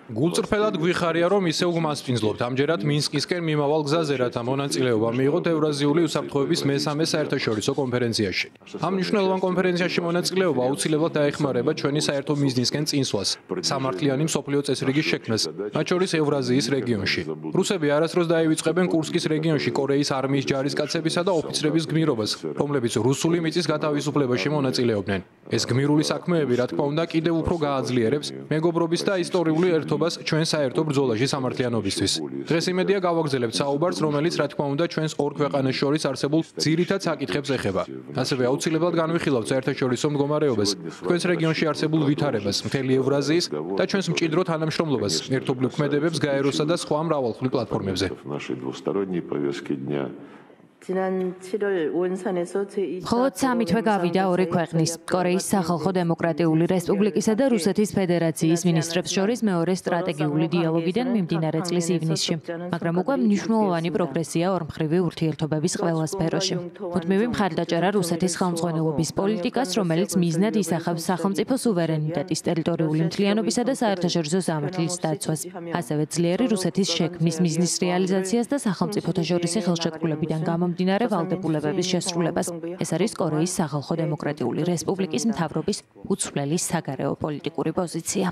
გულწრფელად გვიხარია, რომ ისევ გვმასპინძლობთ. ამჯერად მინსკისკენ მიმავალ გზაზე, რათა მონაწილეობა მიიღოთ ევრაზიული უსაფრთხოების მესამე საერთაშორისო კონფერენციაში. ამ მნიშვნელოვან კონფერენციაში მონაწილეობა აუცილებლად დაეხმარება ჩვენი საერთო მიზნისკენ წინსვლას, სამართლიანი მსოფლიო წესრიგის შექმნას, მათ შორის ევრაზიის რეგიონში. რუსები არასდროს დაივიწყებენ კურსკის რეგიონში კორეის არმიის ჯარისკაცებისა და ოფიცრების გმირობას, რომლებიც რუსული მიწის გათავისუფლებაში მონაწილეობდნენ. ეს გმირული საქმეები, რა თქმა უნდა, კიდევ უფრო გააძლიერებს მეგობრობის და ისტორიული ერთობას ჩვენ საერთო ბრძოლაში სამართლიანობისთვის. დღეს იმედია გავაგრძელებთ საუბარს, რომელიც რა თქმა უნდა ჩვენს ორ ქვეყანას შორის არსებულ ძირითად საკითხებს ეხება. ასევე აუცილებლად განვიხილავთ საერთაშორისო მდგომარეობას, თქვენს რეგიონში არსებულ ვითარებას, მთელი ევრაზიის და ჩვენს მჭიდრო თანამშრომლობას, ერთობლივ ქმედებებს გაეროსა და სხვა მრავალხმულ პლატფორმებზე. მხოლოდ 3 თვე გავიდა ორი ქვეყნის, კორეის სახალხო დემოკრატიული რესპუბლიკისა და რუსეთის ფედერაციის მინისტრებს შორის მეორე სტრატეგიული დიალოგიდან მიმდინარე წლის ივნისში, მაგრამ უკვე მნიშვნელოვანი პროგრესია ორმხრივი ურთიერთობების ყველა სფეროში. მუდმივი მხარდაჭერა რუსეთის ხელმძღვანელობის პოლიტიკას, რომელიც მიზნად ისახავს სახელმწიფო სუვერენიტეტის, ტერიტორიული მთლიანობისა და საერთაშორისო სამართლის დაცვას, ასევე ძლიერი რუსეთის შექმნის მიზნის რეალიზაციას და სახელმწიფოთა შორისი ხელშეკრულებიდან გამომდინარე ვალდებულებების შესრულებას. ეს არის კორეის სახალხო დემოკრატიული რესპუბლიკის მთავრობის უცვლელი საგარეო პოლიტიკური პოზიცია.